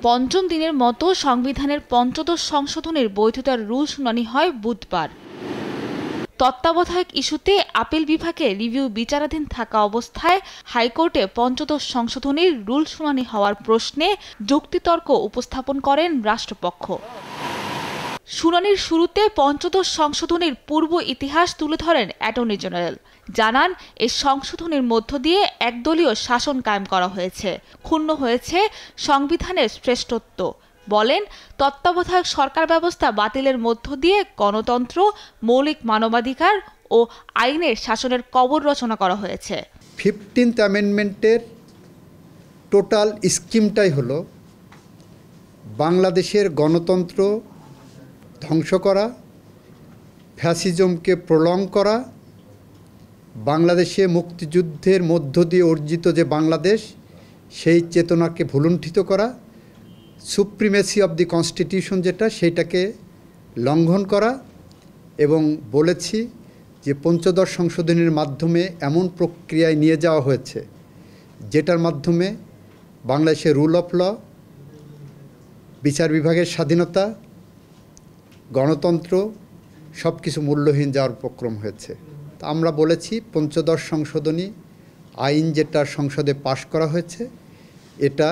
পঞ্চম দিনের মতো সংবিধানের পঞ্চদশ সংশোধনের বৈধতার রুল শুনানি হয় বুধবার। তত্ত্বাবধায়ক ইস্যুতে আপিল বিভাগে রিভিউ বিচারাধীন থাকা অবস্থায় হাইকোর্টে পঞ্চদশ সংশোধনীর রুল শুনানি হওয়ার প্রশ্নে যুক্তিতর্ক উপস্থাপন করেন রাষ্ট্রপক্ষ। শুনানির শুরুতে পঞ্চদশ সংশোধনীর পূর্ব ইতিহাস তুলে ধরেন অ্যাটর্নি জেনারেল। জানান, এই সংশোধনীর মধ্য দিয়ে একদলীয় শাসন কায়েম করা হয়েছে, ক্ষুণ্ণ হয়েছে সংবিধানের শ্রেষ্ঠত্ব। বলেন, তত্ত্বাবধায়ক সরকার ব্যবস্থা বাতিলের মধ্য দিয়ে গণতন্ত্র, মৌলিক মানবাধিকার ও আইনের শাসনের কবর রচনা করা হয়েছে। 15th অ্যামেন্ডমেন্টের টোটাল স্কিমটাই হলো বাংলাদেশের গণতন্ত্র ধ্বংস করা, ফ্যাসিজমকে প্রলং করা, বাংলাদেশে মুক্তিযুদ্ধের মধ্য দিয়ে অর্জিত যে বাংলাদেশ সেই চেতনাকে ভুলুণ্ঠিত করা, সুপ্রিমেসি অব দি কনস্টিটিউশন যেটা সেইটাকে লঙ্ঘন করা। এবং বলেছি যে পঞ্চদশ সংশোধনীর মাধ্যমে এমন প্রক্রিয়ায় নিয়ে যাওয়া হয়েছে যেটার মাধ্যমে বাংলাদেশের রুল অফ ল, বিচার বিভাগের স্বাধীনতা, গণতন্ত্র সব কিছু মূল্যহীন যাওয়ার উপক্রম হয়েছে। তা আমরা বলেছি পঞ্চদশ সংশোধনী আইন যেটা সংসদে পাশ করা হয়েছে এটা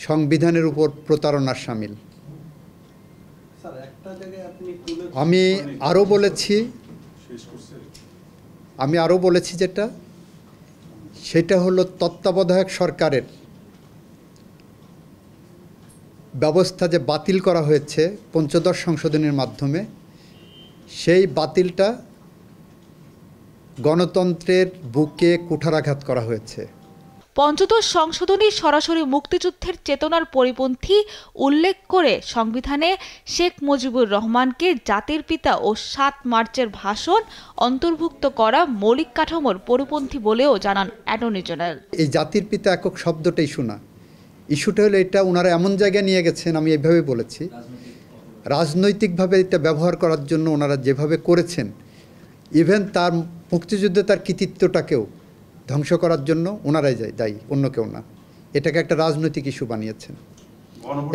সংবিধানের উপর প্রতারণার শামিল। আমি আরও বলেছি যেটা সেটা হলো তত্ত্বাবধায়ক সরকারের ব্যবস্থা যে বাতিল করা হয়েছে পঞ্চদশ সংশোধনীর মাধ্যমে, সেই বাতিলটা গণতন্ত্রের বুকে কুঠারাঘাত করা হয়েছে। পঞ্চদশ সংশোধনী সরাসরি মুক্তিযুদ্ধের চেতনার পরিপন্থী উল্লেখ করে সংবিধানে শেখ মুজিবুর রহমানকে জাতির পিতা ও ৭ মার্চের ভাষণ অন্তর্ভুক্ত করা মৌলিক কাঠামোর পরিপন্থী বলেও জানান অ্যাটর্নি জেনারেল। এই জাতির পিতা একক শব্দটাই শোনা, ইস্যুটা হলো এটা ওনারা এমন জায়গায় নিয়ে গেছেন, আমি এইভাবে বলেছি রাজনৈতিকভাবে এটা ব্যবহার করার জন্য ওনারা যেভাবে করেছেন, ইভেন তার মুক্তিযুদ্ধে তার কৃতিত্বটাকেও ধ্বংস করার জন্য ওনারাই দায়ী, অন্য কেউ না। এটাকে একটা রাজনৈতিক ইস্যু বানিয়েছেন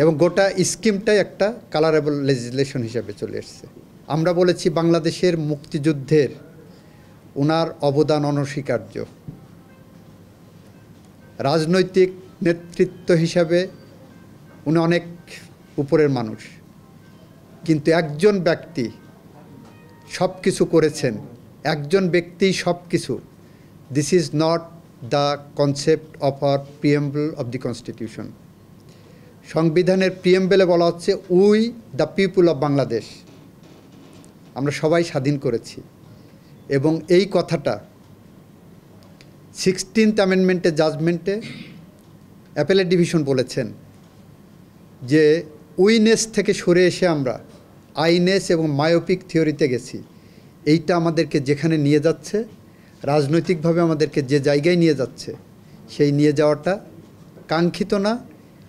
এবং গোটা স্কিমটাই একটা কালারেবল লেজিসলেশন হিসাবে চলে এসছে। আমরা বলেছি বাংলাদেশের মুক্তিযুদ্ধের ওনার অবদান অনস্বীকার্য। রাজনৈতিক নেতৃত্ব হিসাবে উনি অনেক উপরের মানুষ, কিন্তু একজন ব্যক্তি সব কিছু করেছেন, একজন ব্যক্তি সব কিছু। This is not the concept of our preamble of the Constitution. সংবিধানের প্রিএম্বলে বলা হচ্ছে we the people of Bangladesh, আমরা সবাই স্বাধীন করেছি। এবং এই কথাটা 16th অ্যামেন্ডমেন্টের জাজমেন্টে অ্যাপেলেট ডিভিশন বলেছেন যে উইনেস থেকে সরে এসে আমরা আইনেস এবং মায়োপিক থিওরিতে গেছি। এইটা আমাদেরকে যেখানে নিয়ে যাচ্ছে, রাজনৈতিকভাবে আমাদেরকে যে জায়গায় নিয়ে যাচ্ছে, সেই নিয়ে যাওয়াটা কাঙ্ক্ষিত না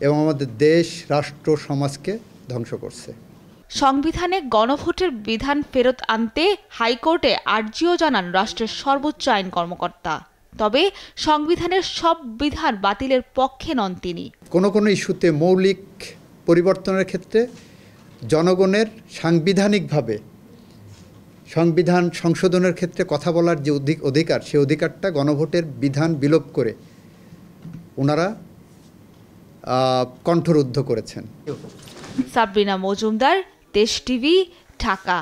এবং আমাদের দেশ, রাষ্ট্র, সমাজকে ধ্বংস করছে। সংবিধানে গণভোটের বিধান ফেরত আনতে হাইকোর্টে আর্জিও জানান রাষ্ট্রের সর্বোচ্চ আইন কর্মকর্তা। তবে সংবিধানের সব বিধান বাতিলের পক্ষে নন তিনি। কোনো ইস্যুতে মৌলিক পরিবর্তনের ক্ষেত্রে জনগণের সাংবিধানিকভাবে সংবিধান সংশোধনের ক্ষেত্রে কথা বলার যে অধিকার, সেই অধিকারটা গণভোটের বিধান বিলোপ করে ওনারা কণ্ঠরুদ্ধ করেছেন। সাবরিনা মজুমদার, দেশ টিভি, ঢাকা।